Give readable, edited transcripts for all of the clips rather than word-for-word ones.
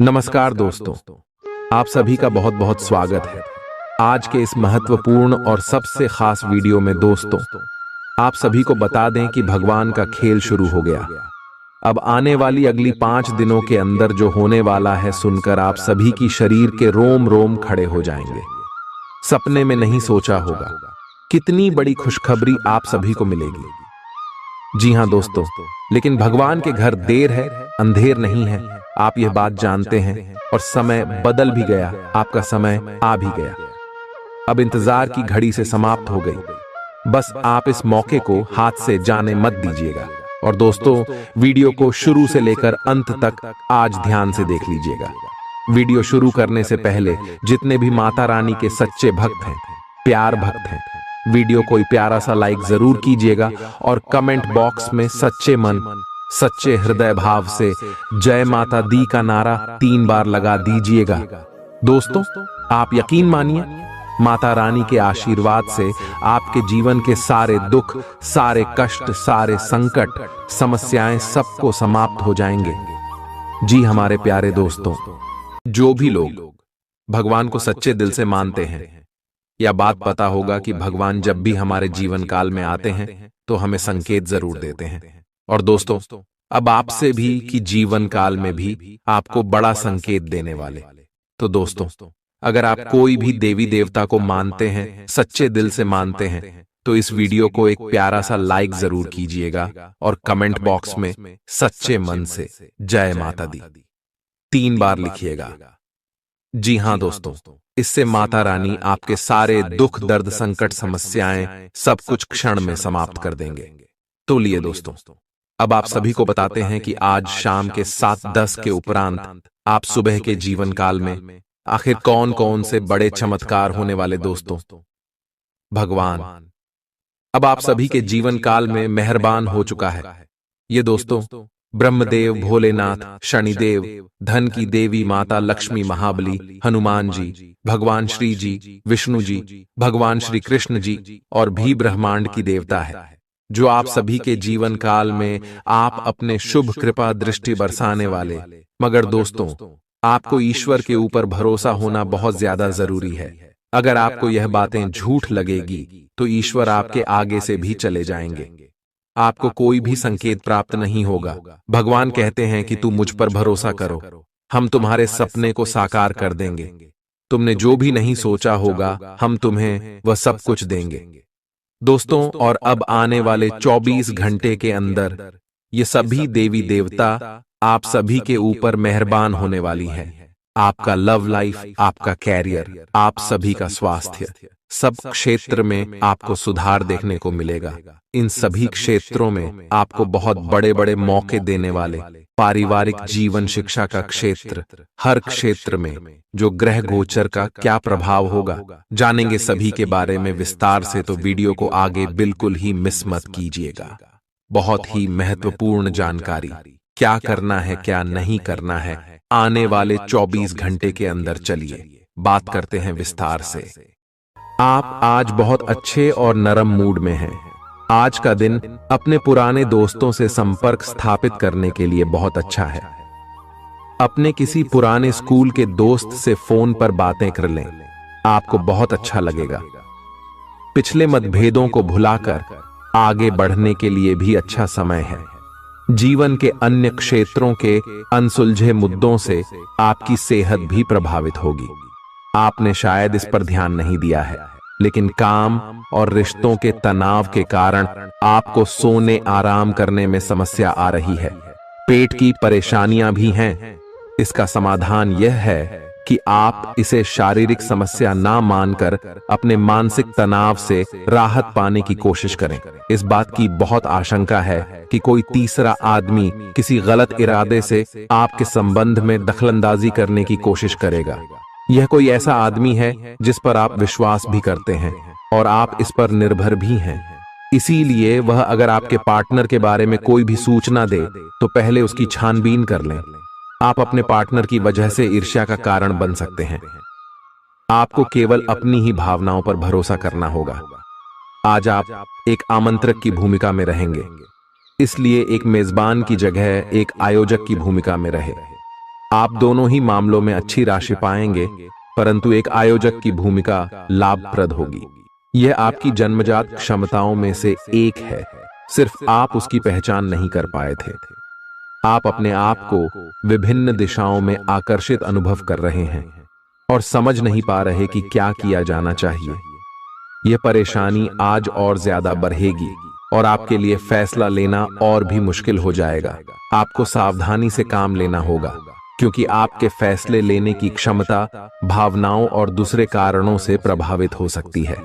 नमस्कार दोस्तों, आप सभी का बहुत बहुत स्वागत है। आज के इस महत्वपूर्ण और सबसे खास वीडियो में दोस्तों, आप सभी को बता दें कि भगवान का खेल शुरू हो गया। अब आने वाली अगली 5 दिनों के अंदर जो होने वाला है सुनकर आप सभी की शरीर के रोम रोम खड़े हो जाएंगे। सपने में नहीं सोचा होगा कितनी बड़ी खुशखबरी आप सभी को मिलेगी। जी हाँ दोस्तों, लेकिन भगवान के घर देर है, अंधेर नहीं है। आप यह बात जानते हैं और समय बदल भी गया, आपका समय आ भी गया। अब इंतजार की घड़ी से समाप्त हो गई। बस आप इस मौके को हाथ से जाने मत दीजिएगा। और दोस्तों, वीडियो को शुरू से लेकर अंत तक आज ध्यान से देख लीजिएगा। वीडियो शुरू करने से पहले जितने भी माता रानी के सच्चे भक्त हैं, प्यार भक्त हैं, वीडियो को प्यारा सा लाइक जरूर कीजिएगा और कमेंट बॉक्स में सच्चे मन, सच्चे हृदय भाव से जय माता दी का नारा 3 बार लगा दीजिएगा। दोस्तों, आप यकीन मानिए, माता रानी के आशीर्वाद से आपके जीवन के सारे दुख, सारे कष्ट, सारे संकट, समस्याएं सबको समाप्त हो जाएंगे। जी हमारे प्यारे दोस्तों, जो भी लोग भगवान को सच्चे दिल से मानते हैं, यह बात पता होगा कि भगवान जब भी हमारे जीवन काल में आते हैं तो हमें संकेत जरूर देते हैं। और दोस्तों, अब आपसे भी कि जीवन काल में भी आपको बड़ा संकेत देने वाले। तो दोस्तों, अगर आप कोई भी देवी देवता को मानते हैं, सच्चे दिल से मानते हैं, तो इस वीडियो को एक प्यारा सा लाइक जरूर कीजिएगा और कमेंट बॉक्स में सच्चे मन से जय माता दी 3 बार लिखिएगा। जी हां दोस्तों, इससे माता रानी आपके सारे दुख, दर्द, संकट, समस्याएं सब कुछ क्षण में समाप्त कर देंगे। तो लिए दोस्तों, अब आप सभी को बताते हैं कि आज शाम के 7:10 के उपरांत आप सुबह के जीवन काल में आखिर कौन कौन से बड़े चमत्कार होने वाले दोस्तों। भगवान अब आप सभी के जीवन काल में मेहरबान हो चुका है। ये दोस्तों, ब्रह्मदेव, भोलेनाथ, शनिदेव, धन की देवी माता लक्ष्मी, महाबली, हनुमान जी, भगवान श्री जी, विष्णु जी, भगवान श्री कृष्ण जी और भी ब्रह्मांड की देवता है, जो आप सभी के जीवन काल में आप अपने शुभ कृपा दृष्टि बरसाने वाले। मगर दोस्तों, आपको ईश्वर के ऊपर भरोसा होना बहुत ज्यादा जरूरी है। अगर आपको यह बातें झूठ लगेगी तो ईश्वर आपके आगे से भी चले जाएंगे। आपको कोई भी संकेत प्राप्त नहीं होगा। भगवान कहते हैं कि तू मुझ पर भरोसा करो, हम तुम्हारे सपने को साकार कर देंगे। तुमने जो भी नहीं सोचा होगा, हम तुम्हें वह सब कुछ देंगे। दोस्तों, और अब आने वाले 24 घंटे के अंदर ये सभी देवी देवता आप सभी के ऊपर मेहरबान होने वाली है। आपका लव लाइफ, आपका कैरियर, आप सभी का स्वास्थ्य, सब क्षेत्र में आपको सुधार देखने को मिलेगा। इन सभी क्षेत्रों में आपको बहुत बड़े बड़े मौके देने वाले पारिवारिक जीवन, शिक्षा का क्षेत्र, हर क्षेत्र में जो ग्रह गोचर का क्या प्रभाव होगा, जानेंगे सभी के बारे में विस्तार से। तो वीडियो को आगे बिल्कुल ही मिस मत कीजिएगा। बहुत ही महत्वपूर्ण जानकारी, क्या करना है, क्या नहीं करना है, आने वाले 24 घंटे के अंदर चलिए बात करते हैं विस्तार से। आप आज बहुत अच्छे और नरम मूड में हैं। आज का दिन अपने पुराने दोस्तों से संपर्क स्थापित करने के लिए बहुत अच्छा है। अपने किसी पुराने स्कूल के दोस्त से फोन पर बातें कर लें, आपको बहुत अच्छा लगेगा। पिछले मतभेदों को भुलाकर आगे बढ़ने के लिए भी अच्छा समय है। जीवन के अन्य क्षेत्रों के अनसुलझे मुद्दों से आपकी सेहत भी प्रभावित होगी। आपने शायद इस पर ध्यान नहीं दिया है, लेकिन काम और रिश्तों के तनाव के कारण आपको सोने, आराम करने में समस्या आ रही है। पेट की परेशानियां भी हैं। इसका समाधान यह है कि आप इसे शारीरिक समस्या ना मानकर अपने मानसिक तनाव से राहत पाने की कोशिश करें। इस बात की बहुत आशंका है कि कोई तीसरा आदमी किसी गलत इरादे से आपके संबंध में दखलंदाजी करने की कोशिश करेगा। यह कोई ऐसा आदमी है जिस पर आप विश्वास भी करते हैं और आप इस पर निर्भर भी हैं। इसीलिए वह अगर आपके पार्टनर के बारे में कोई भी सूचना दे तो पहले उसकी छानबीन कर लें। आप अपने पार्टनर की वजह से ईर्ष्या का कारण बन सकते हैं। आपको केवल अपनी ही भावनाओं पर भरोसा करना होगा। आज आप एक आमंत्रक की भूमिका में रहेंगे, इसलिए एक मेजबान की जगह एक आयोजक की भूमिका में रहे। आप दोनों ही मामलों में अच्छी राशि पाएंगे, परंतु एक आयोजक की भूमिका लाभप्रद होगी। यह आपकी जन्मजात क्षमताओं में से एक है, सिर्फ आप उसकी पहचान नहीं कर पाए थे। आप अपने आप को विभिन्न दिशाओं में आकर्षित अनुभव कर रहे हैं और समझ नहीं पा रहे कि क्या किया जाना चाहिए। यह परेशानी आज और ज्यादा बढ़ेगी और आपके लिए फैसला लेना और भी मुश्किल हो जाएगा। आपको सावधानी से काम लेना होगा, क्योंकि आपके फैसले लेने की क्षमता भावनाओं और दूसरे कारणों से प्रभावित हो सकती है।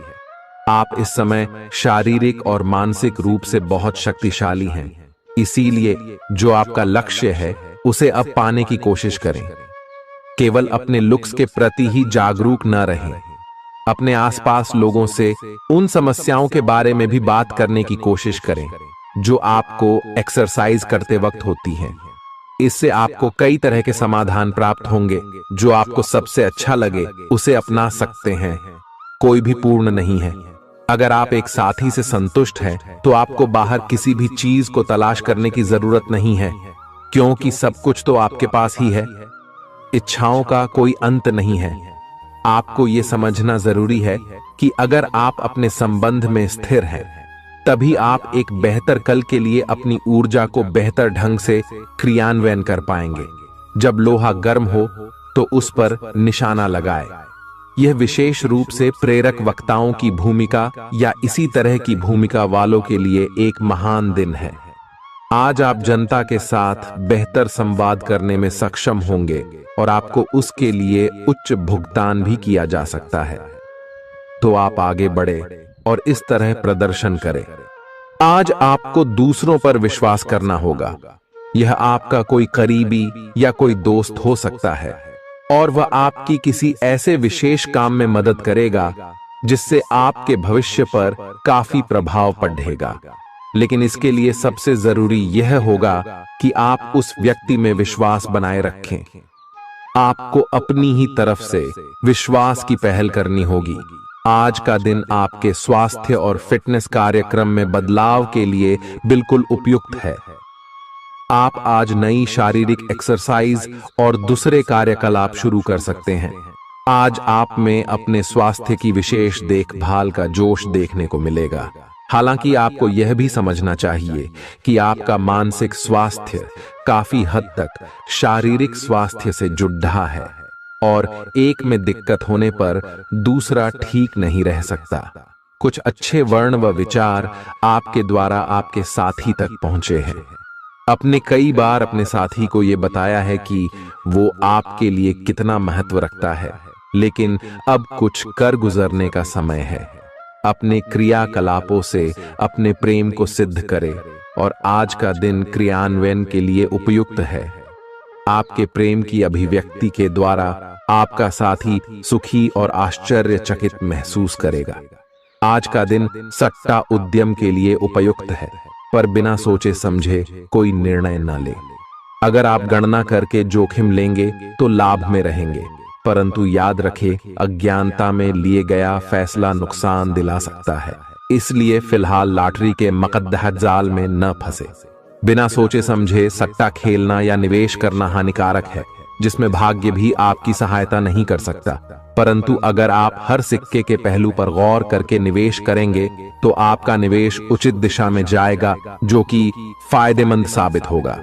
आप इस समय शारीरिक और मानसिक रूप से बहुत शक्तिशाली हैं, इसीलिए जो आपका लक्ष्य है उसे अब पाने की कोशिश करें। केवल अपने लुक्स के प्रति ही जागरूक न रहें, अपने आसपास लोगों से उन समस्याओं के बारे में भी बात करने की कोशिश करें जो आपको एक्सरसाइज करते वक्त होती हैं। इससे आपको कई तरह के समाधान प्राप्त होंगे। जो आपको सबसे अच्छा लगे उसे अपना सकते हैं। कोई भी पूर्ण नहीं है। अगर आप एक साथी से संतुष्ट हैं, तो आपको बाहर किसी भी चीज को तलाश करने की जरूरत नहीं है, क्योंकि सब कुछ तो आपके पास ही है। इच्छाओं का कोई अंत नहीं है। आपको यह समझना जरूरी है कि अगर आप अपने संबंध में स्थिर हैं, तभी आप एक बेहतर कल के लिए अपनी ऊर्जा को बेहतर ढंग से क्रियान्वयन कर पाएंगे। जब लोहा गर्म हो तो उस पर निशाना लगाए। यह विशेष रूप से प्रेरक वक्ताओं की भूमिका या इसी तरह की भूमिका वालों के लिए एक महान दिन है। आज आप जनता के साथ बेहतर संवाद करने में सक्षम होंगे और आपको उसके लिए उच्च भुगतान भी किया जा सकता है। तो आप आगे बढ़े और इस तरह प्रदर्शन करें। आज आपको दूसरों पर विश्वास करना होगा। यह आपका कोई करीबी या कोई दोस्त हो सकता है और वह आपकी किसी ऐसे विशेष काम में मदद करेगा जिससे आपके भविष्य पर काफी प्रभाव पड़ेगा। लेकिन इसके लिए सबसे जरूरी यह होगा कि आप उस व्यक्ति में विश्वास बनाए रखें। आपको अपनी ही तरफ से विश्वास की पहल करनी होगी। आज का दिन आपके स्वास्थ्य और फिटनेस कार्यक्रम में बदलाव के लिए बिल्कुल उपयुक्त है। आप आज नई शारीरिक एक्सरसाइज और दूसरे कार्यकलाप शुरू कर सकते हैं। आज आप में अपने स्वास्थ्य की विशेष देखभाल का जोश देखने को मिलेगा। हालांकि आपको यह भी समझना चाहिए कि आपका मानसिक स्वास्थ्य काफी हद तक शारीरिक स्वास्थ्य से जुड़ा है और एक में दिक्कत होने पर दूसरा ठीक नहीं रह सकता। कुछ अच्छे वर्ण व विचार आपके द्वारा आपके साथी तक पहुंचे हैं। अपने कई बार अपने साथी को यह बताया है कि वो आपके लिए कितना महत्व रखता है, लेकिन अब कुछ कर गुजरने का समय है। अपने क्रियाकलापों से अपने प्रेम को सिद्ध करें और आज का दिन क्रियान्वयन के लिए उपयुक्त है। आपके प्रेम की अभिव्यक्ति के द्वारा आपका साथी सुखी और आश्चर्यचकित महसूस करेगा। आज का दिन सट्टा उद्यम के लिए उपयुक्त है, पर बिना सोचे समझे कोई निर्णय न ले। अगर आप गणना करके जोखिम लेंगे तो लाभ में रहेंगे, परंतु याद रखें, अज्ञानता में लिए गया फैसला नुकसान दिला सकता है। इसलिए फिलहाल लॉटरी के मकद्दह जाल में न फंसे। बिना सोचे समझे सट्टा खेलना या निवेश करना हानिकारक है, जिसमें भाग्य भी आपकी सहायता नहीं कर सकता। परंतु अगर आप हर सिक्के के पहलू पर गौर करके निवेश करेंगे तो आपका निवेश उचित दिशा में जाएगा, जो कि फायदेमंद साबित होगा।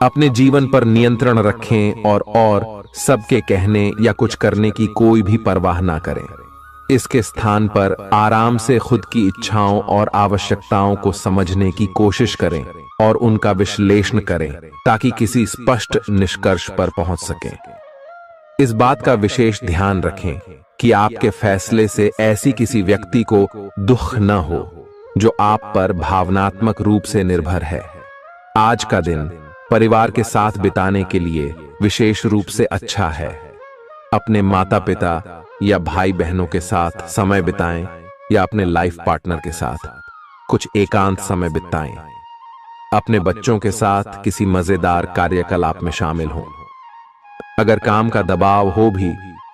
अपने जीवन पर नियंत्रण रखें और सबके कहने या कुछ करने की कोई भी परवाह ना करें। इसके स्थान पर आराम से खुद की इच्छाओं और आवश्यकताओं को समझने की कोशिश करें और उनका विश्लेषण करें, ताकि किसी स्पष्ट निष्कर्ष पर पहुंच सकें। इस बात का विशेष ध्यान रखें कि आपके फैसले से ऐसी किसी व्यक्ति को दुख न हो जो आप पर भावनात्मक रूप से निर्भर है। आज का दिन परिवार के साथ बिताने के लिए विशेष रूप से अच्छा है। अपने माता पिता या भाई बहनों के साथ समय बिताएं या अपने लाइफ पार्टनर के साथ कुछ एकांत समय बिताएं। अपने बच्चों के साथ किसी मजेदार कार्यकलाप में शामिल हों। अगर काम का दबाव हो भी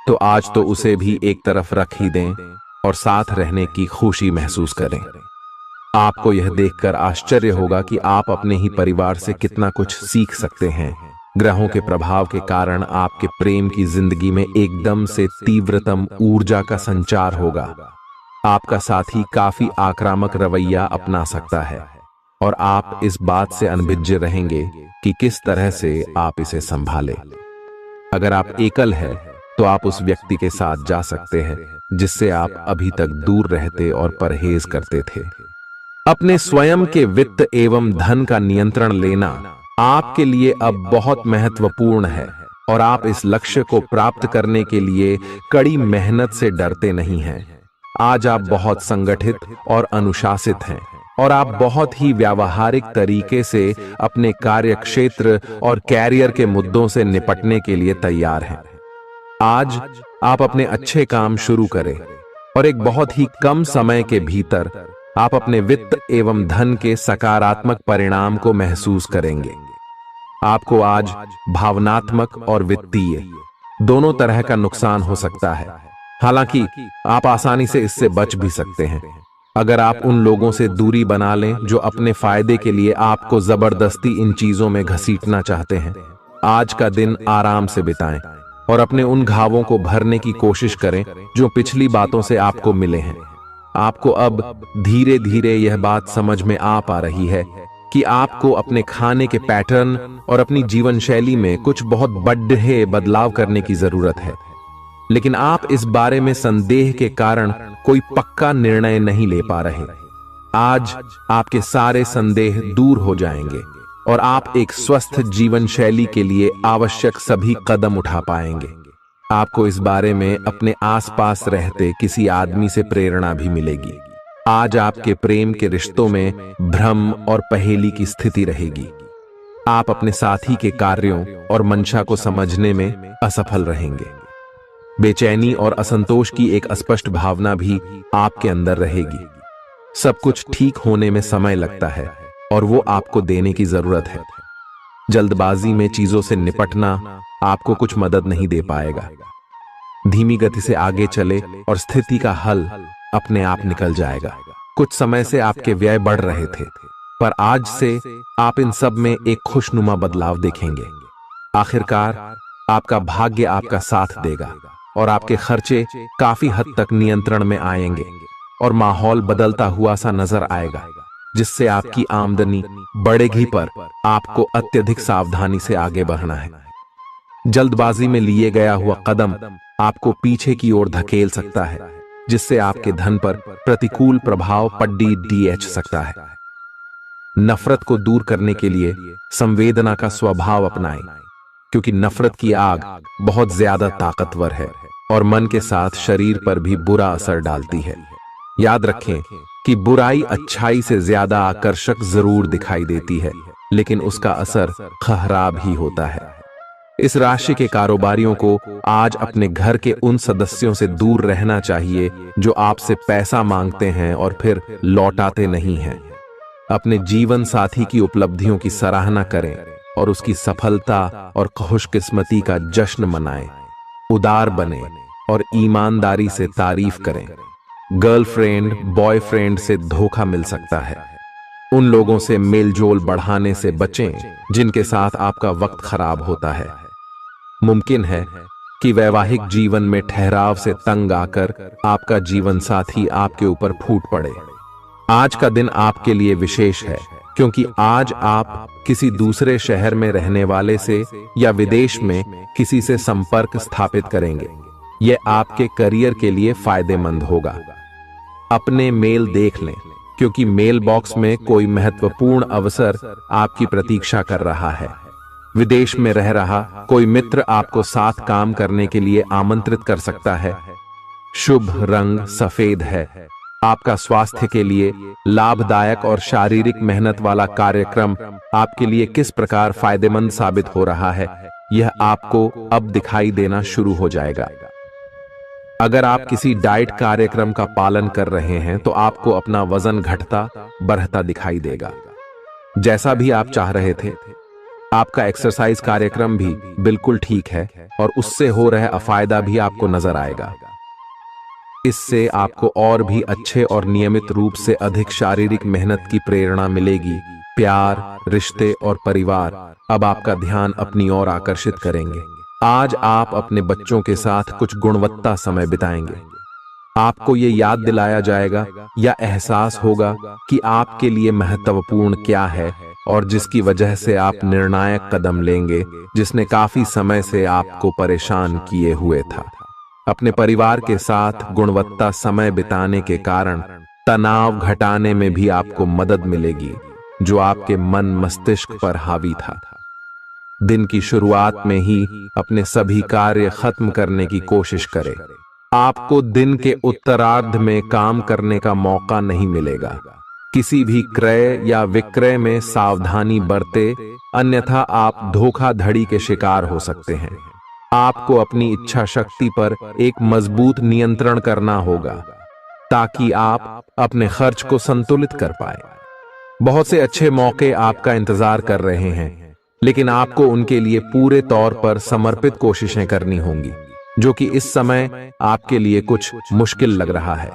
तो आज तो उसे भी एक तरफ रख ही दें और साथ रहने की खुशी महसूस करें। आपको यह देखकर आश्चर्य होगा कि आप अपने ही परिवार से कितना कुछ सीख सकते हैं। ग्रहों के प्रभाव के कारण आपके प्रेम की जिंदगी में एकदम से तीव्रतम ऊर्जा का संचार होगा। आपका साथी काफी आक्रामक रवैया अपना सकता है और आप इस बात से अनभिज्ञ रहेंगे कि किस तरह से आप इसे संभालें। अगर आप एकल हैं, तो आप उस व्यक्ति के साथ जा सकते हैं जिससे आप अभी तक दूर रहते और परहेज करते थे। अपने स्वयं के वित्त एवं धन का नियंत्रण लेना आपके लिए अब बहुत महत्वपूर्ण है और आप इस लक्ष्य को प्राप्त करने के लिए कड़ी मेहनत से डरते नहीं हैं। आज आप बहुत संगठित और अनुशासित हैं और आप बहुत ही व्यावहारिक तरीके से अपने कार्यक्षेत्र और कैरियर के मुद्दों से निपटने के लिए तैयार हैं। आज आप अपने अच्छे काम शुरू करें और एक बहुत ही कम समय के भीतर आप अपने वित्त एवं धन के सकारात्मक परिणाम को महसूस करेंगे। आपको आज भावनात्मक और वित्तीय दोनों तरह का नुकसान हो सकता है। हालांकि आप आसानी से इससे बच भी सकते हैं अगर आप उन लोगों से दूरी बना लें जो अपने फायदे के लिए आपको जबरदस्ती इन चीजों में घसीटना चाहते हैं। आज का दिन आराम से बिताएं और अपने उन घावों को भरने की कोशिश करें जो पिछली बातों से आपको मिले हैं। आपको अब धीरे धीरे यह बात समझ में आ पा रही है कि आपको अपने खाने के पैटर्न और अपनी जीवन शैली में कुछ बहुत बड़े बदलाव करने की जरूरत है, लेकिन आप इस बारे में संदेह के कारण कोई पक्का निर्णय नहीं ले पा रहे। आज आपके सारे संदेह दूर हो जाएंगे और आप एक स्वस्थ जीवन शैली के लिए आवश्यक सभी कदम उठा पाएंगे। आपको इस बारे में अपने आसपास रहते किसी आदमी से प्रेरणा भी मिलेगी। आज आपके प्रेम के रिश्तों में भ्रम और पहेली की स्थिति रहेगी। आप अपने साथी के कार्यों और मंशा को समझने में असफल रहेंगे। बेचैनी और असंतोष की एक अस्पष्ट भावना भी आपके अंदर रहेगी। सब कुछ ठीक होने में समय लगता है और वो आपको देने की जरूरत है। जल्दबाजी में चीजों से निपटना आपको कुछ मदद नहीं दे पाएगा। धीमी गति से आगे चले और स्थिति का हल अपने आप निकल जाएगा। कुछ समय से आपके व्यय बढ़ रहे थे, पर आज से आप इन सब में एक खुशनुमा बदलाव देखेंगे। आखिरकार आपका भाग्य आपका साथ देगा और आपके खर्चे काफी हद तक नियंत्रण में आएंगे और माहौल बदलता हुआ सा नजर आएगा, जिससे आपकी आमदनी बढ़ेगी, पर आपको अत्यधिक सावधानी से आगे बढ़ना है। जल्दबाजी में लिए गया हुआ कदम आपको पीछे की ओर धकेल सकता है, जिससे आपके धन पर प्रतिकूल प्रभाव पड़ सकता है। नफरत को दूर करने के लिए संवेदना का स्वभाव अपनाएं, क्योंकि नफरत की आग बहुत ज्यादा ताकतवर है और मन के साथ शरीर पर भी बुरा असर डालती है। याद रखें कि बुराई अच्छाई से ज्यादा आकर्षक जरूर दिखाई देती है, लेकिन उसका असर खराब ही होता है। इस राशि के कारोबारियों को आज अपने घर के उन सदस्यों से दूर रहना चाहिए जो आपसे पैसा मांगते हैं और फिर लौटाते नहीं हैं। अपने जीवन साथी की उपलब्धियों की सराहना करें और उसकी सफलता और खुशकिस्मती का जश्न मनाएं। उदार बने और ईमानदारी से तारीफ करें। गर्लफ्रेंड बॉयफ्रेंड से धोखा मिल सकता है। उन लोगों से मेलजोल बढ़ाने से बचें जिनके साथ आपका वक्त खराब होता है। मुमकिन है कि वैवाहिक जीवन में ठहराव से तंग आकर आपका जीवन साथी आपके ऊपर फूट पड़े। आज का दिन आपके लिए विशेष है, क्योंकि आज आप किसी दूसरे शहर में रहने वाले से या विदेश में किसी से संपर्क स्थापित करेंगे। यह आपके करियर के लिए फायदेमंद होगा। अपने मेल देख लें, क्योंकि मेल बॉक्स में कोई महत्वपूर्ण अवसर आपकी प्रतीक्षा कर रहा है। विदेश में रह रहा कोई मित्र आपको साथ काम करने के लिए आमंत्रित कर सकता है। शुभ रंग सफेद है। आपका स्वास्थ्य के लिए लाभदायक और शारीरिक मेहनत वाला कार्यक्रम आपके लिए किस प्रकार फायदेमंद साबित हो रहा है, यह आपको अब दिखाई देना शुरू हो जाएगा। अगर आप किसी डाइट कार्यक्रम का पालन कर रहे हैं तो आपको अपना वजन घटता बढ़ता दिखाई देगा। जैसा भी आप चाह रहे थे, आपका एक्सरसाइज कार्यक्रम भी बिल्कुल ठीक है और उससे हो रहा अफायदा भी आपको नजर आएगा। इससे आपको और भी अच्छे और नियमित रूप से अधिक शारीरिक मेहनत की प्रेरणा मिलेगी। प्यार, रिश्ते और परिवार अब आपका ध्यान अपनी ओर आकर्षित करेंगे। आज आप अपने बच्चों के साथ कुछ गुणवत्ता समय बिताएंगे। आपको ये याद दिलाया जाएगा या एहसास होगा कि आपके लिए महत्वपूर्ण क्या है और जिसकी वजह से आप निर्णायक कदम लेंगे, जिसने काफी समय से आपको परेशान किए हुए था। अपने परिवार के साथ गुणवत्ता समय बिताने के कारण तनाव घटाने में भी आपको मदद मिलेगी, जो आपके मन मस्तिष्क पर हावी था। दिन की शुरुआत में ही अपने सभी कार्य खत्म करने की कोशिश करें। आपको दिन के उत्तरार्ध में काम करने का मौका नहीं मिलेगा। किसी भी क्रय या विक्रय में सावधानी बरते, अन्यथा आप धोखाधड़ी के शिकार हो सकते हैं। आपको अपनी इच्छा शक्ति पर एक मजबूत नियंत्रण करना होगा ताकि आप अपने खर्च को संतुलित कर पाए। बहुत से अच्छे मौके आपका इंतजार कर रहे हैं, लेकिन आपको उनके लिए पूरे तौर पर समर्पित कोशिशें करनी होंगी, जो कि इस समय आपके लिए कुछ मुश्किल लग रहा है।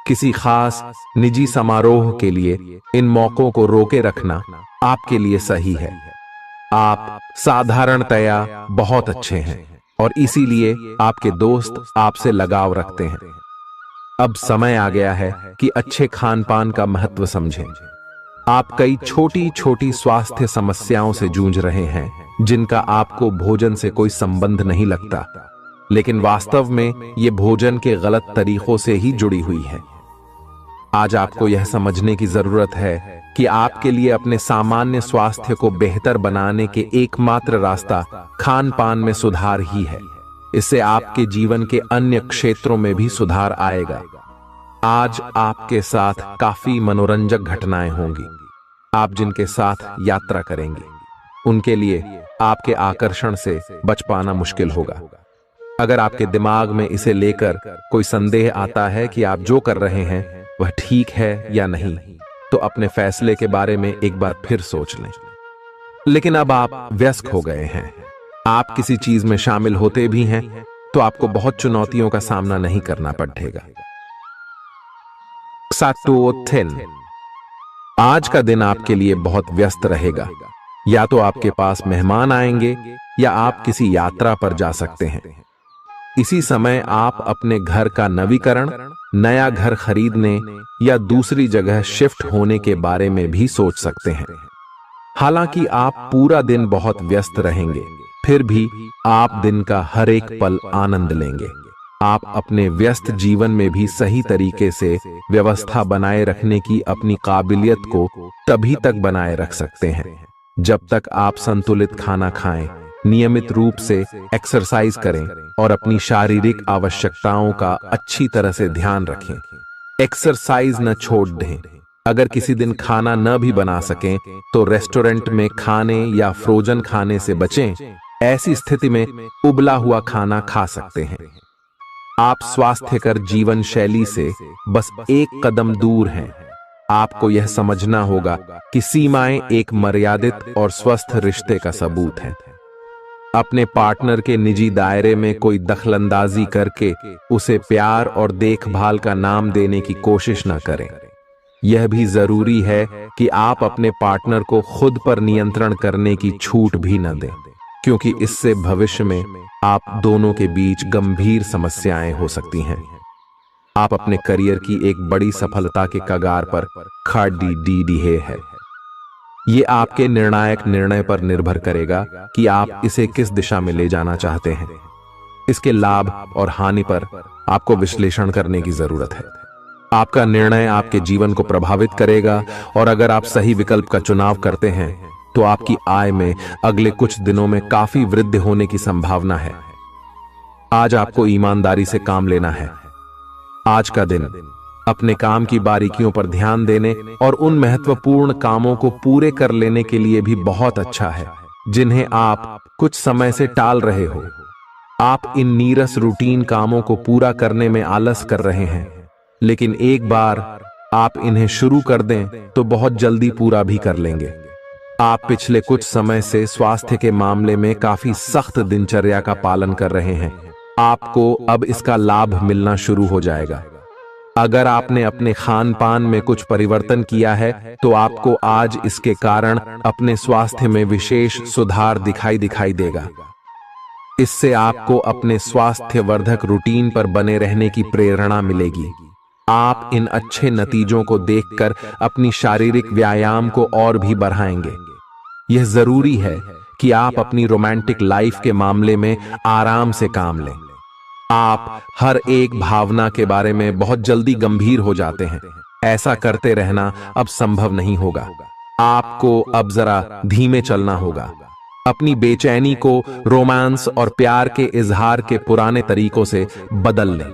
किसी खास निजी समारोह के लिए इन मौकों को रोके रखना आपके लिए सही है। आप साधारणतया बहुत अच्छे हैं और इसीलिए आपके दोस्त आपसे लगाव रखते हैं। अब समय आ गया है कि अच्छे खान पान का महत्व समझें। आप कई छोटी छोटी स्वास्थ्य समस्याओं से जूझ रहे हैं, जिनका आपको भोजन से कोई संबंध नहीं लगता, लेकिन वास्तव में ये भोजन के गलत तरीकों से ही जुड़ी हुई है। आज आपको यह समझने की जरूरत है कि आपके लिए अपने सामान्य स्वास्थ्य को बेहतर बनाने के एकमात्र रास्ता खान पान में सुधार ही है। इससे आपके जीवन के अन्य क्षेत्रों में भी सुधार आएगा। आज आपके साथ काफी मनोरंजक घटनाएं होंगी। आप जिनके साथ यात्रा करेंगे, उनके लिए आपके आकर्षण से बच पाना मुश्किल होगा। अगर आपके दिमाग में इसे लेकर कोई संदेह आता है कि आप जो कर रहे हैं वह ठीक है या नहीं, तो अपने फैसले के बारे में एक बार फिर सोच लें। लेकिन अब आप व्यस्त हो गए हैं, आप किसी चीज में शामिल होते भी हैं तो आपको बहुत चुनौतियों का सामना नहीं करना पड़ेगा। आज का दिन आपके लिए बहुत व्यस्त रहेगा। या तो आपके पास मेहमान आएंगे या आप किसी यात्रा पर जा सकते हैं। इसी समय आप अपने घर का नवीकरण, नया घर खरीदने या दूसरी जगह शिफ्ट होने के बारे में भी सोच सकते हैं। हालांकि आप पूरा दिन बहुत व्यस्त रहेंगे, फिर भी आप दिन का हर एक पल आनंद लेंगे। आप अपने व्यस्त जीवन में भी सही तरीके से व्यवस्था बनाए रखने की अपनी काबिलियत को तभी तक बनाए रख सकते हैं जब तक आप संतुलित खाना खाएं, नियमित रूप से एक्सरसाइज करें और अपनी शारीरिक आवश्यकताओं का अच्छी तरह से ध्यान रखें। एक्सरसाइज न छोड़ दें। अगर किसी दिन खाना न भी बना सकें तो रेस्टोरेंट में खाने या फ्रोजन खाने से बचें। ऐसी स्थिति में उबला हुआ खाना खा सकते हैं। आप स्वास्थ्यकर जीवन शैली से बस एक कदम दूर हैं। आपको यह समझना होगा कि सीमाएं एक मर्यादित और स्वस्थ रिश्ते का सबूत हैं। अपने पार्टनर के निजी दायरे में कोई दखलंदाजी करके उसे प्यार और देखभाल का नाम देने की कोशिश न करें। यह भी जरूरी है कि आप अपने पार्टनर को खुद पर नियंत्रण करने की छूट भी न दें, क्योंकि इससे भविष्य में आप दोनों के बीच गंभीर समस्याएं हो सकती हैं। आप अपने करियर की एक बड़ी सफलता के कगार पर खड़ी है। ये आपके निर्णायक निर्णय पर निर्भर करेगा कि आप इसे किस दिशा में ले जाना चाहते हैं। इसके लाभ और हानि पर आपको विश्लेषण करने की जरूरत है। आपका निर्णय आपके जीवन को प्रभावित करेगा और अगर आप सही विकल्प का चुनाव करते हैं तो आपकी आय में अगले कुछ दिनों में काफी वृद्धि होने की संभावना है। आज आपको ईमानदारी से काम लेना है। आज का दिन अपने काम की बारीकियों पर ध्यान देने और उन महत्वपूर्ण कामों को पूरे कर लेने के लिए भी बहुत अच्छा है जिन्हें आप कुछ समय से टाल रहे हो। आप इन नीरस रूटीन कामों को पूरा करने में आलस कर रहे हैं, लेकिन एक बार आप इन्हें शुरू कर दें तो बहुत जल्दी पूरा भी कर लेंगे। आप पिछले कुछ समय से स्वास्थ्य के मामले में काफी सख्त दिनचर्या का पालन कर रहे हैं। आपको अब इसका लाभ मिलना शुरू हो जाएगा। अगर आपने अपने खान पान में कुछ परिवर्तन किया है तो आपको आज इसके कारण अपने स्वास्थ्य में विशेष सुधार दिखाई देगा। इससे आपको अपने स्वास्थ्य वर्धक रूटीन पर बने रहने की प्रेरणा मिलेगी। आप इन अच्छे नतीजों को देखकर अपनी शारीरिक व्यायाम को और भी बढ़ाएंगे। यह जरूरी है कि आप अपनी रोमांटिक लाइफ के मामले में आराम से काम लें। आप हर एक भावना के बारे में बहुत जल्दी गंभीर हो जाते हैं। ऐसा करते रहना अब संभव नहीं होगा। आपको अब जरा धीमे चलना होगा। अपनी बेचैनी को रोमांस और प्यार के इजहार के पुराने तरीकों से बदल लें।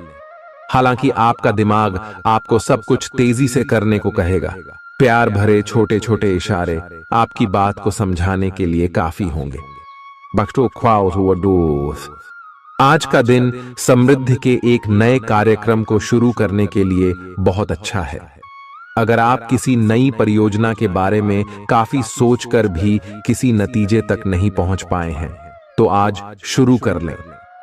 हालांकि आपका दिमाग आपको सब कुछ तेजी से करने को कहेगा। प्यार भरे छोटे छोटे इशारे आपकी बात को समझाने के लिए काफी होंगे। आज का दिन समृद्धि के एक नए कार्यक्रम को शुरू करने के लिए बहुत अच्छा है। अगर आप किसी नई परियोजना के बारे में काफी सोचकर भी किसी नतीजे तक नहीं पहुंच पाए हैं तो आज शुरू कर लें।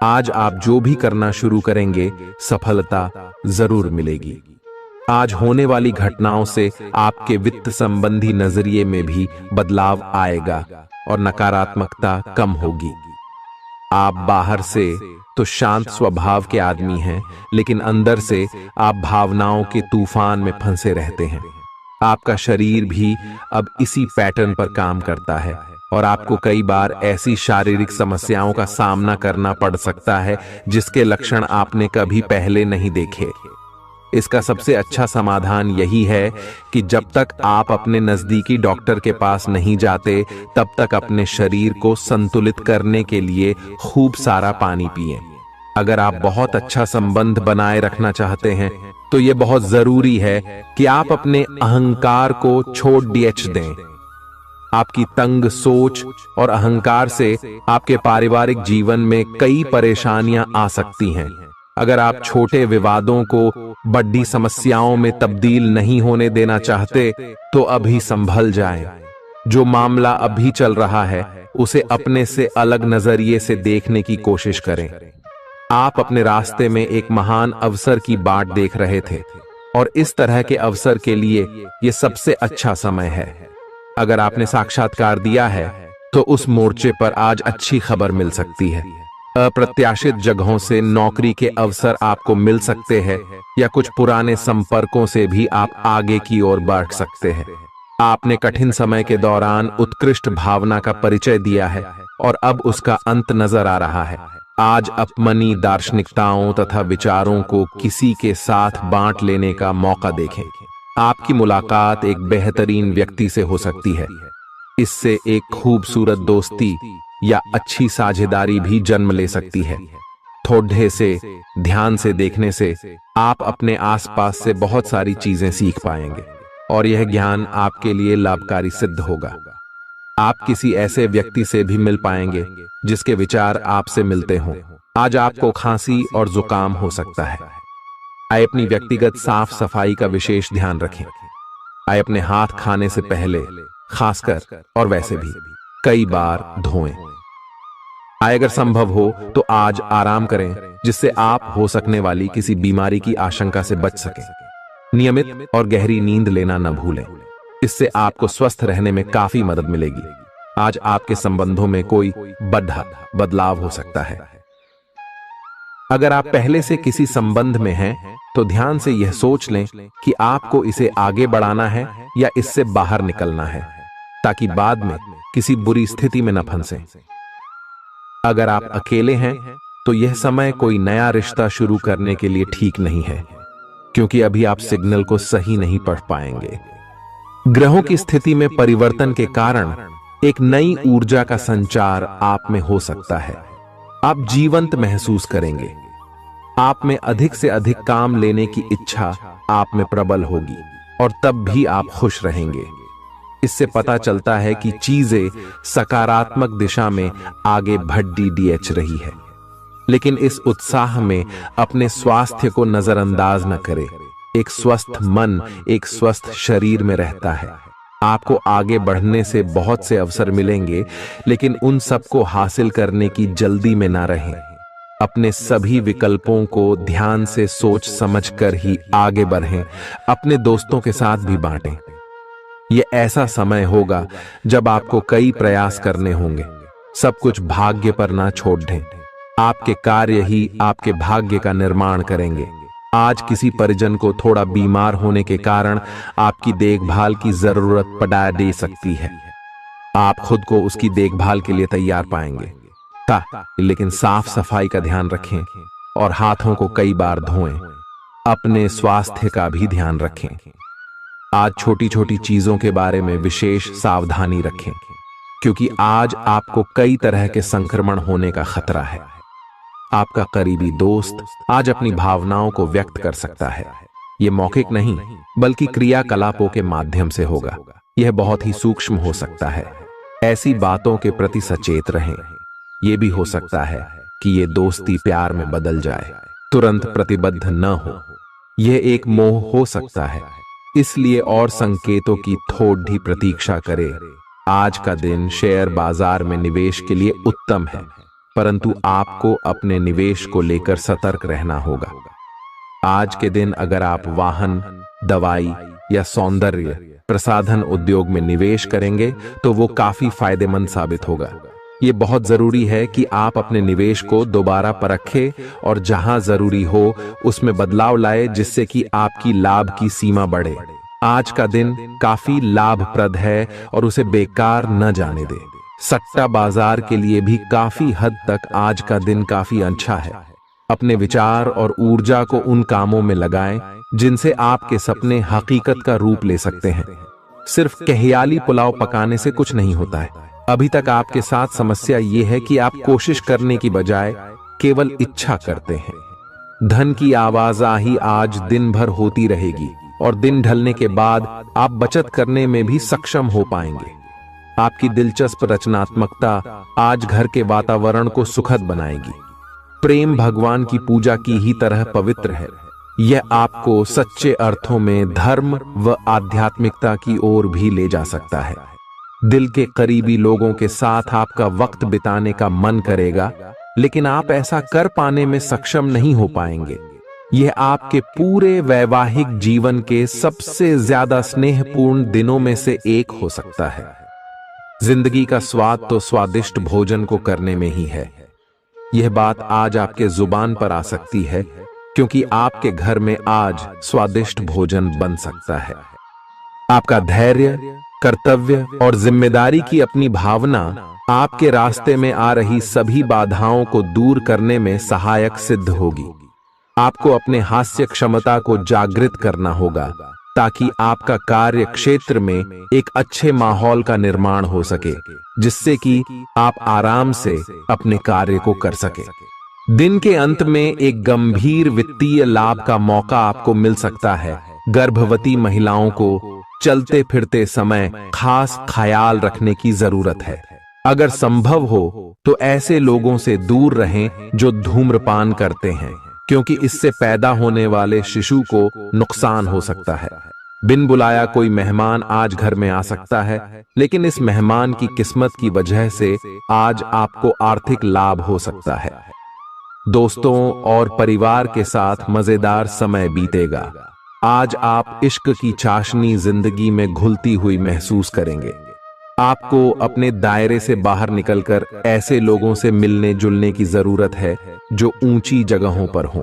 आज आप जो भी करना शुरू करेंगे सफलता जरूर मिलेगी। आज होने वाली घटनाओं से आपके वित्त संबंधी नजरिए में भी बदलाव आएगा और नकारात्मकता कम होगी। आप बाहर से तो शांत स्वभाव के आदमी हैं, लेकिन अंदर से आप भावनाओं के तूफान में फंसे रहते हैं। आपका शरीर भी अब इसी पैटर्न पर काम करता है और आपको कई बार ऐसी शारीरिक समस्याओं का सामना करना पड़ सकता है जिसके लक्षण आपने कभी पहले नहीं देखे। इसका सबसे अच्छा समाधान यही है कि जब तक आप अपने नजदीकी डॉक्टर के पास नहीं जाते तब तक अपने शरीर को संतुलित करने के लिए खूब सारा पानी पिएं। अगर आप बहुत अच्छा संबंध बनाए रखना चाहते हैं तो यह बहुत जरूरी है कि आप अपने अहंकार को छोड़ दें। आपकी तंग सोच और अहंकार से आपके पारिवारिक जीवन में कई परेशानियां आ सकती हैं। अगर आप छोटे विवादों को बड़ी समस्याओं में तब्दील नहीं होने देना चाहते तो अभी संभल जाएं। जो मामला अभी चल रहा है उसे अपने से अलग नजरिए से देखने की कोशिश करें। आप अपने रास्ते में एक महान अवसर की बाट देख रहे थे और इस तरह के अवसर के लिए यह सबसे अच्छा समय है। अगर आपने साक्षात्कार दिया है तो उस मोर्चे पर आज अच्छी खबर मिल सकती है। अप्रत्याशित जगहों से नौकरी के अवसर आपको मिल सकते हैं या कुछ पुराने संपर्कों से भी आप आगे की ओर बढ़ सकते हैं। आपने कठिन समय के दौरान उत्कृष्ट भावना का परिचय दिया है और अब उसका अंत नजर आ रहा है। आज अपनी दार्शनिकताओं तथा विचारों को किसी के साथ बांट लेने का मौका देखें। आपकी मुलाकात एक बेहतरीन व्यक्ति से हो सकती है। इससे एक खूबसूरत दोस्ती या अच्छी साझेदारी भी जन्म ले सकती है। थोड़े से ध्यान से देखने से आप अपने आसपास से बहुत सारी चीजें सीख पाएंगे और यह ज्ञान आपके लिए लाभकारी सिद्ध होगा। आप किसी ऐसे व्यक्ति से भी मिल पाएंगे जिसके विचार आपसे मिलते हों। आज आपको खांसी और जुकाम हो सकता है। आइए अपनी व्यक्तिगत साफ सफाई का विशेष ध्यान रखें। आइए अपने हाथ खाने से पहले खासकर और वैसे भी कई बार धोएं। आइए अगर संभव हो तो आज आराम करें जिससे आप हो सकने वाली किसी बीमारी की आशंका से बच सकें। नियमित और गहरी नींद लेना न भूलें। इससे आपको स्वस्थ रहने में काफी मदद मिलेगी। आज आपके संबंधों में कोई बड़ा बदलाव हो सकता है। अगर आप पहले से किसी संबंध में हैं तो ध्यान से यह सोच लें कि आपको इसे आगे बढ़ाना है या इससे बाहर निकलना है, ताकि बाद में किसी बुरी स्थिति में न फंसें। अगर आप अकेले हैं तो यह समय कोई नया रिश्ता शुरू करने के लिए ठीक नहीं है, क्योंकि अभी आप सिग्नल को सही नहीं पढ़ पाएंगे। ग्रहों की स्थिति में परिवर्तन के कारण एक नई ऊर्जा का संचार आप में हो सकता है। आप जीवंत महसूस करेंगे। आप में अधिक से अधिक काम लेने की इच्छा आप में प्रबल होगी और तब भी आप खुश रहेंगे। इससे पता चलता है कि चीजें सकारात्मक दिशा में आगे बढ़ रही है। लेकिन इस उत्साह में अपने स्वास्थ्य को नजरअंदाज न करें। एक स्वस्थ मन एक स्वस्थ शरीर में रहता है। आपको आगे बढ़ने से बहुत से अवसर मिलेंगे, लेकिन उन सबको हासिल करने की जल्दी में ना रहें। अपने सभी विकल्पों को ध्यान से सोच समझकर ही आगे बढ़ें। अपने दोस्तों के साथ भी बांटें। यह ऐसा समय होगा जब आपको कई प्रयास करने होंगे। सब कुछ भाग्य पर ना छोड़ दें। आपके कार्य ही आपके भाग्य का निर्माण करेंगे। आज किसी परिजन को थोड़ा बीमार होने के कारण आपकी देखभाल की जरूरत पड़ा दे सकती है। आप खुद को उसकी देखभाल के लिए तैयार पाएंगे। लेकिन साफ सफाई का ध्यान रखें और हाथों को कई बार धोएं। अपने स्वास्थ्य का भी ध्यान रखें। आज छोटी छोटी चीजों के बारे में विशेष सावधानी रखें, क्योंकि आज आपको कई तरह के संक्रमण होने का खतरा है। आपका करीबी दोस्त आज अपनी भावनाओं को व्यक्त कर सकता है। यह मौखिक नहीं बल्कि क्रियाकलापों के माध्यम से होगा। यह बहुत ही सूक्ष्म हो सकता है। ऐसी बातों के प्रति सचेत रहें। यह भी हो सकता है कि यह दोस्ती प्यार में बदल जाए। तुरंत प्रतिबद्ध न हो। यह एक मोह हो सकता है, इसलिए और संकेतों की थोड़ी प्रतीक्षा करें। आज का दिन शेयर बाजार में निवेश के लिए उत्तम है, परंतु आपको अपने निवेश को लेकर सतर्क रहना होगा। आज के दिन अगर आप वाहन, दवाई या सौंदर्य प्रसाधन उद्योग में निवेश करेंगे तो वो काफी फायदेमंद साबित होगा। ये बहुत जरूरी है कि आप अपने निवेश को दोबारा परखें और जहां जरूरी हो उसमें बदलाव लाए, जिससे कि आपकी लाभ की सीमा बढ़े। आज का दिन काफी लाभप्रद है और उसे बेकार न जाने दें। सट्टा बाजार के लिए भी काफी हद तक आज का दिन काफी अच्छा है। अपने विचार और ऊर्जा को उन कामों में लगाएं जिनसे आपके सपने हकीकत का रूप ले सकते हैं। सिर्फ कहियाली पुलाव पकाने से कुछ नहीं होता है। अभी तक आपके साथ समस्या ये है कि आप कोशिश करने की बजाय केवल इच्छा करते हैं। धन की आवाजाही आज दिन भर होती रहेगी और दिन ढलने के बाद आप बचत करने में भी सक्षम हो पाएंगे। आपकी दिलचस्प रचनात्मकता आज घर के वातावरण को सुखद बनाएगी। प्रेम भगवान की पूजा की ही तरह पवित्र है। यह आपको सच्चे अर्थों में धर्म व आध्यात्मिकता की ओर भी ले जा सकता है। दिल के करीबी लोगों के साथ आपका वक्त बिताने का मन करेगा, लेकिन आप ऐसा कर पाने में सक्षम नहीं हो पाएंगे। यह आपके पूरे वैवाहिक जीवन के सबसे ज्यादा स्नेहपूर्ण दिनों में से एक हो सकता है। जिंदगी का स्वाद तो स्वादिष्ट भोजन को करने में ही है। यह बात आज आपके जुबान पर आ सकती है, क्योंकि आपके घर में आज स्वादिष्ट भोजन बन सकता है। आपका धैर्य, कर्तव्य और जिम्मेदारी की अपनी भावना आपके रास्ते में आ रही सभी बाधाओं को दूर करने में सहायक सिद्ध होगी। आपको अपने हास्य क्षमता को जागृत करना होगा, ताकि आपका कार्य क्षेत्र में एक अच्छे माहौल का निर्माण हो सके, जिससे कि आप आराम से अपने कार्य को कर सके। दिन के अंत में एक गंभीर वित्तीय लाभ का मौका आपको मिल सकता है। गर्भवती महिलाओं को चलते फिरते समय खास ख्याल रखने की जरूरत है। अगर संभव हो तो ऐसे लोगों से दूर रहें जो धूम्रपान करते हैं, क्योंकि इससे पैदा होने वाले शिशु को नुकसान हो सकता है। बिन बुलाया कोई मेहमान आज घर में आ सकता है, लेकिन इस मेहमान की किस्मत की वजह से आज आपको आर्थिक लाभ हो सकता है। दोस्तों और परिवार के साथ मजेदार समय बीतेगा। आज आप इश्क की चाशनी जिंदगी में घुलती हुई महसूस करेंगे। आपको अपने दायरे से बाहर निकलकर ऐसे लोगों से मिलने जुलने की जरूरत है जो ऊंची जगहों पर हों।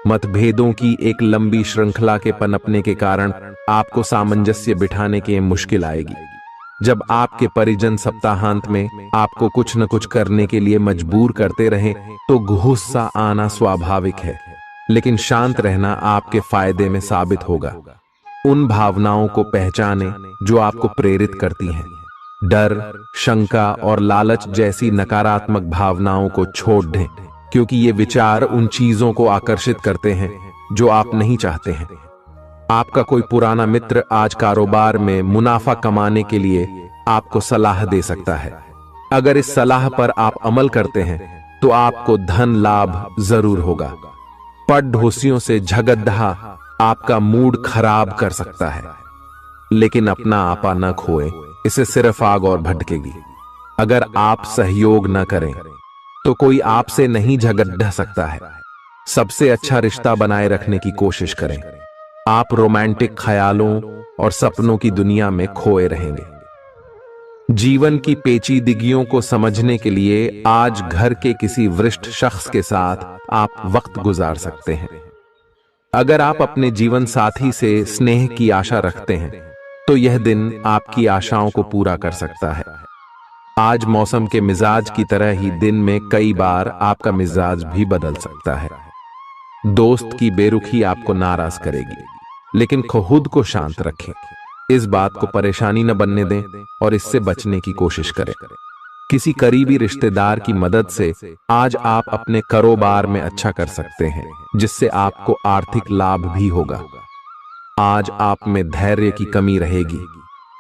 मतभेदों की एक लंबी श्रृंखला के पनपने के कारण आपको सामंजस्य बिठाने की मुश्किल आएगी। जब आपके परिजन सप्ताहांत में आपको कुछ न कुछ करने के लिए मजबूर करते रहें तो गुस्सा आना स्वाभाविक है, लेकिन शांत रहना आपके फायदे में साबित होगा। उन भावनाओं को पहचानें जो आपको प्रेरित करती हैं। डर, शंका और लालच जैसी नकारात्मक भावनाओं को छोड़ दें, क्योंकि ये विचार उन चीजों को आकर्षित करते हैं जो आप नहीं चाहते हैं। आपका कोई पुराना मित्र आज कारोबार में मुनाफा कमाने के लिए आपको सलाह दे सकता है। अगर इस सलाह पर आप अमल करते हैं तो आपको धन लाभ जरूर होगा। पड़ोसियों से झगड़ा आपका मूड खराब कर सकता है, लेकिन अपना आपा न खोएं, इससे सिर्फ आग और भड़केगी। अगर आप सहयोग न करें तो कोई आपसे नहीं झगड़ सकता है। सबसे अच्छा रिश्ता बनाए रखने की कोशिश करें। आप रोमांटिक ख्यालों और सपनों की दुनिया में खोए रहेंगे। जीवन की पेचीदगियों को समझने के लिए आज घर के किसी वरिष्ठ शख्स के साथ आप वक्त गुजार सकते हैं। अगर आप अपने जीवन साथी से स्नेह की आशा रखते हैं तो यह दिन आपकी आशाओं को पूरा कर सकता है। आज मौसम के मिजाज की तरह ही दिन में कई बार आपका मिजाज भी बदल सकता है। दोस्त की बेरुखी आपको नाराज करेगी, लेकिन खुद को शांत रखें। इस बात को परेशानी न बनने दें और इससे बचने की कोशिश करें। किसी करीबी रिश्तेदार की मदद से आज आप अपने कारोबार में अच्छा कर सकते हैं, जिससे आपको आर्थिक लाभ भी होगा। आज आप में धैर्य की कमी रहेगी,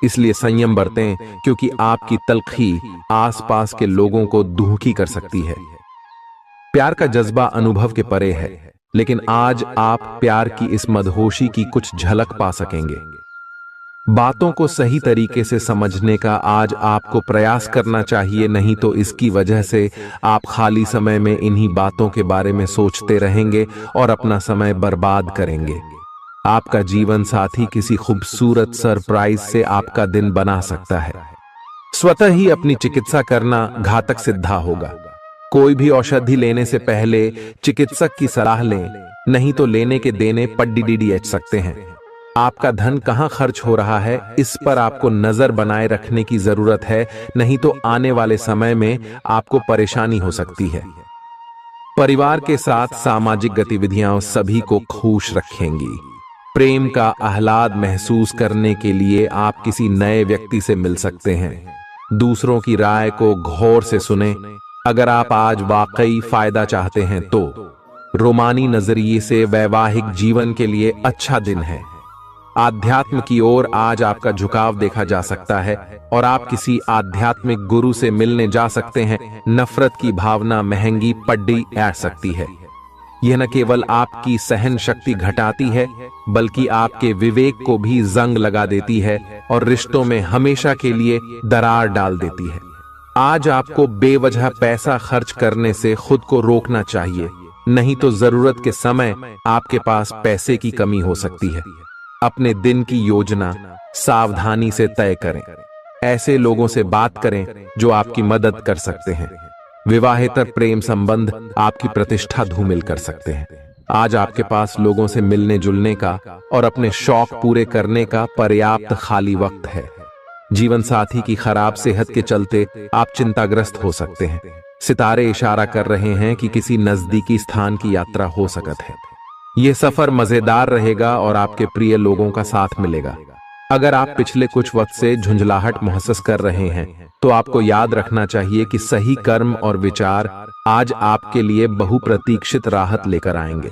इसलिए संयम बरतें, क्योंकि आपकी तलखी आसपास के लोगों को दुखी कर सकती है। प्यार का जज्बा अनुभव के परे है, लेकिन आज आप प्यार की इस मदहोशी की कुछ झलक पा सकेंगे। बातों को सही तरीके से समझने का आज आपको प्रयास करना चाहिए, नहीं तो इसकी वजह से आप खाली समय में इन्हीं बातों के बारे में सोचते रहेंगे और अपना समय बर्बाद करेंगे। आपका जीवन साथी किसी खूबसूरत सरप्राइज से आपका दिन बना सकता है। स्वतः ही अपनी चिकित्सा करना घातक सिद्ध होगा। कोई भी औषधि लेने से पहले चिकित्सक की सलाह लें, नहीं तो लेने के देने DDH सकते हैं। आपका धन कहां खर्च हो रहा है, इस पर आपको नजर बनाए रखने की जरूरत है, नहीं तो आने वाले समय में आपको परेशानी हो सकती है। परिवार के साथ सामाजिक गतिविधियां सभी को खुश रखेंगी। प्रेम का आह्लाद महसूस करने के लिए आप किसी नए व्यक्ति से मिल सकते हैं। दूसरों की राय को गौर से सुनें। अगर आप आज वाकई फायदा चाहते हैं तो रोमानी नजरिए से वैवाहिक जीवन के लिए अच्छा दिन है। आध्यात्म की ओर आज आपका झुकाव देखा जा सकता है और आप किसी आध्यात्मिक गुरु से मिलने जा सकते हैं। नफरत की भावना महंगी पड़ सकती है। यह न केवल आपकी सहन शक्ति घटाती है, बल्कि आपके विवेक को भी जंग लगा देती है और रिश्तों में हमेशा के लिए दरार डाल देती है। आज आपको बेवजह पैसा खर्च करने से खुद को रोकना चाहिए, नहीं तो जरूरत के समय आपके पास पैसे की कमी हो सकती है। अपने दिन की योजना सावधानी से तय करें। ऐसे लोगों से बात करें जो आपकी मदद कर सकते हैं। विवाहेतर प्रेम संबंध आपकी प्रतिष्ठा धूमिल कर सकते हैं। आज आपके पास लोगों से मिलने जुलने का और अपने शौक पूरे करने का पर्याप्त खाली वक्त है। जीवन साथी की खराब सेहत के चलते आप चिंताग्रस्त हो सकते हैं। सितारे इशारा कर रहे हैं कि किसी नजदीकी स्थान की यात्रा हो सकती है। यह सफर मजेदार रहेगा और आपके प्रिय लोगों का साथ मिलेगा। अगर आप पिछले कुछ वक्त से झुंझलाहट महसूस कर रहे हैं तो आपको याद रखना चाहिए कि सही कर्म और विचार आज आपके लिए बहुप्रतीक्षित राहत लेकर आएंगे।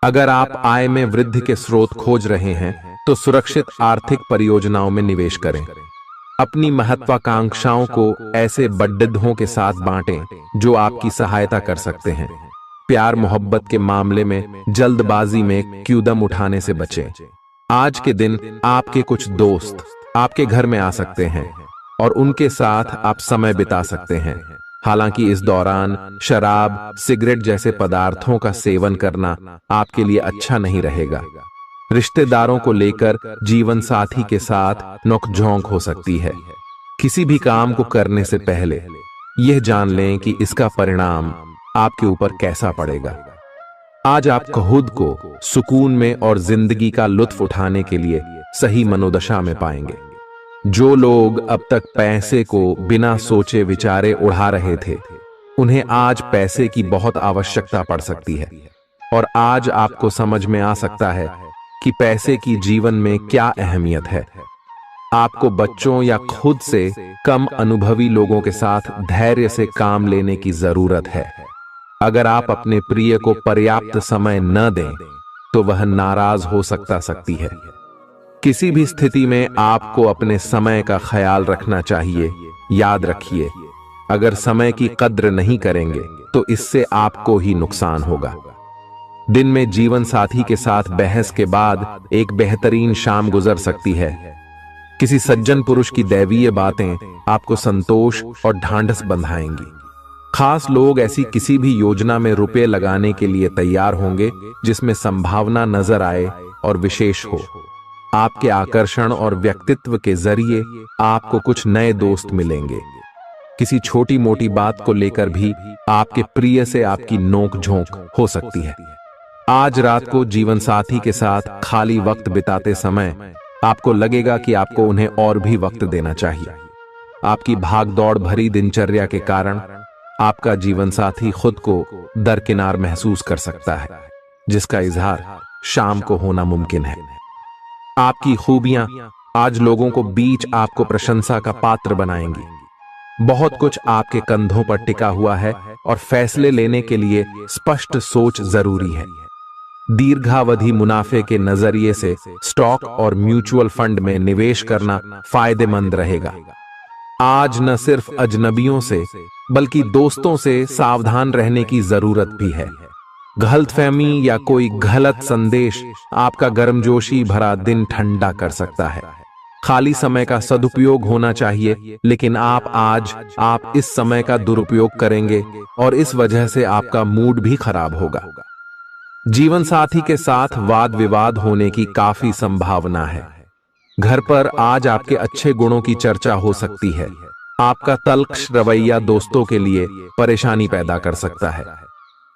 अगर आप आय में वृद्धि के स्रोत खोज रहे हैं तो सुरक्षित आर्थिक परियोजनाओं में निवेश करें। अपनी महत्वाकांक्षाओं को ऐसे बड्ढों के साथ बांटें जो आपकी सहायता कर सकते हैं। प्यार मोहब्बत के मामले में जल्दबाजी में कदम उठाने से बचें। आज के दिन आपके कुछ दोस्त आपके घर में आ सकते हैं और उनके साथ आप समय बिता सकते हैं। हालांकि इस दौरान शराब, सिगरेट जैसे पदार्थों का सेवन करना आपके लिए अच्छा नहीं रहेगा। रिश्तेदारों को लेकर जीवन साथी के साथ नोकझोंक हो सकती है। किसी भी काम को करने से पहले यह जान लें कि इसका परिणाम आपके ऊपर कैसा पड़ेगा। आज आप खुद को सुकून में और जिंदगी का लुत्फ उठाने के लिए सही मनोदशा में पाएंगे। जो लोग अब तक पैसे को बिना सोचे विचारे उड़ा रहे थे, उन्हें आज पैसे की बहुत आवश्यकता पड़ सकती है और आज आपको समझ में आ सकता है कि पैसे की जीवन में क्या अहमियत है। आपको बच्चों या खुद से कम अनुभवी लोगों के साथ धैर्य से काम लेने की जरूरत है। अगर आप अपने प्रिय को पर्याप्त समय न दें तो वह नाराज हो सकती है। किसी भी स्थिति में आपको अपने समय का ख्याल रखना चाहिए। याद रखिए, अगर समय की कद्र नहीं करेंगे तो इससे आपको ही नुकसान होगा। दिन में जीवन साथी के साथ बहस के बाद एक बेहतरीन शाम गुजर सकती है। किसी सज्जन पुरुष की दैवीय बातें आपको संतोष और ढांढस बंधाएंगी। खास लोग ऐसी किसी भी योजना में रुपए लगाने के लिए तैयार होंगे जिसमें संभावना नजर आए और विशेष हो। आपके आकर्षण और व्यक्तित्व के जरिए आपको कुछ नए दोस्त मिलेंगे। किसी छोटी मोटी बात को लेकर भी आपके प्रिय से आपकी नोक झोंक हो सकती है। आज रात को जीवन साथी के साथ खाली वक्त बिताते समय आपको लगेगा कि आपको उन्हें और भी वक्त देना चाहिए। आपकी भागदौड़ भरी दिनचर्या के कारण आपका जीवन साथी खुद को दरकिनार महसूस कर सकता है, जिसका इजहार शाम को होना मुमकिन है। आपकी खूबियां आज लोगों को बीच आपको प्रशंसा का पात्र बनाएंगी। बहुत कुछ आपके कंधों पर टिका हुआ है और फैसले लेने के लिए स्पष्ट सोच जरूरी है। दीर्घावधि मुनाफे के नजरिए से स्टॉक और म्यूचुअल फंड में निवेश करना फायदेमंद रहेगा। आज न सिर्फ अजनबियों से बल्कि दोस्तों से सावधान रहने की जरूरत भी है। गलतफहमी या कोई गलत संदेश आपका गर्मजोशी भरा दिन ठंडा कर सकता है। खाली समय का सदुपयोग होना चाहिए, लेकिन आप इस समय का दुरुपयोग करेंगे और इस वजह से आपका मूड भी खराब होगा। जीवन साथी के साथ वाद विवाद होने की काफी संभावना है। घर पर आज आपके अच्छे गुणों की चर्चा हो सकती है। आपका तल्ख रवैया दोस्तों के लिए परेशानी पैदा कर सकता है।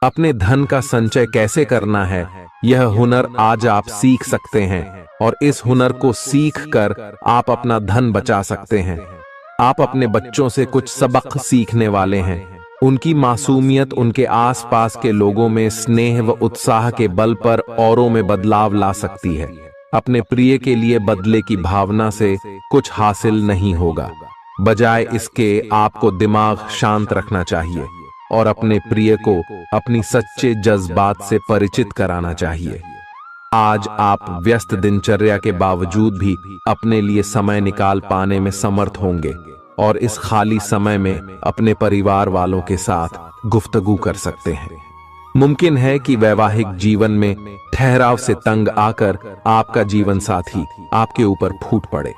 अपने धन का संचय कैसे करना है, यह हुनर आज आप सीख सकते हैं और इस हुनर को सीख कर आप अपना धन बचा सकते हैं। आप अपने बच्चों से कुछ सबक सीखने वाले हैं। उनकी मासूमियत उनके आसपास के लोगों में स्नेह व उत्साह के बल पर औरों में बदलाव ला सकती है। अपने प्रिय के लिए बदले की भावना से कुछ हासिल नहीं होगा। बजाय इसके आपको दिमाग शांत रखना चाहिए और अपने प्रिय को अपनी सच्चे जज्बात से परिचित कराना चाहिए। आज आप व्यस्त दिनचर्या के बावजूद भी अपने लिए समय निकाल पाने में समर्थ होंगे और इस खाली समय में अपने परिवार वालों के साथ गुफ्तगू कर सकते हैं। मुमकिन है कि वैवाहिक जीवन में ठहराव से तंग आकर आपका जीवन साथी आपके ऊपर फूट पड़े।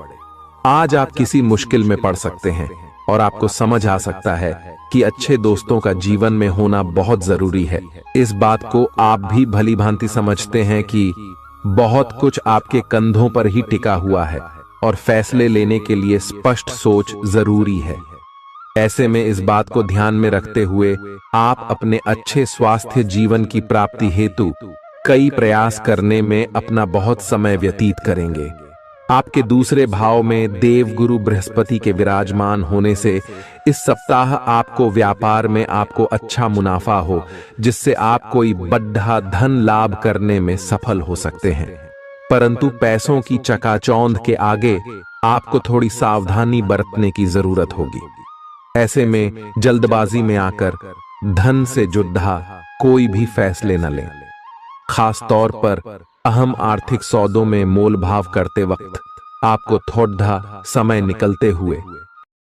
आज आप किसी मुश्किल में पड़ सकते हैं और आपको समझ आ सकता है कि अच्छे दोस्तों का जीवन में होना बहुत जरूरी है। इस बात को आप भी भली भांति समझते हैं कि बहुत कुछ आपके कंधों पर ही टिका हुआ है और फैसले लेने के लिए स्पष्ट सोच जरूरी है। ऐसे में इस बात को ध्यान में रखते हुए आप अपने अच्छे स्वास्थ्य जीवन की प्राप्ति हेतु कई प्रयास करने में अपना बहुत समय व्यतीत करेंगे। आपके दूसरे भाव में देवगुरु बृहस्पति के विराजमान होने से इस सप्ताह आपको व्यापार में आपको अच्छा मुनाफा हो, जिससे आप कोई बड़ा धन लाभ करने में सफल हो सकते हैं। परंतु पैसों की चकाचौंध के आगे आपको थोड़ी सावधानी बरतने की जरूरत होगी। ऐसे में जल्दबाजी में आकर धन से जुड़ा कोई भी फैसले न लें। खास तौर पर अहम आर्थिक सौदों में मोल भाव करते वक्त आपको थोड़ा समय निकलते हुए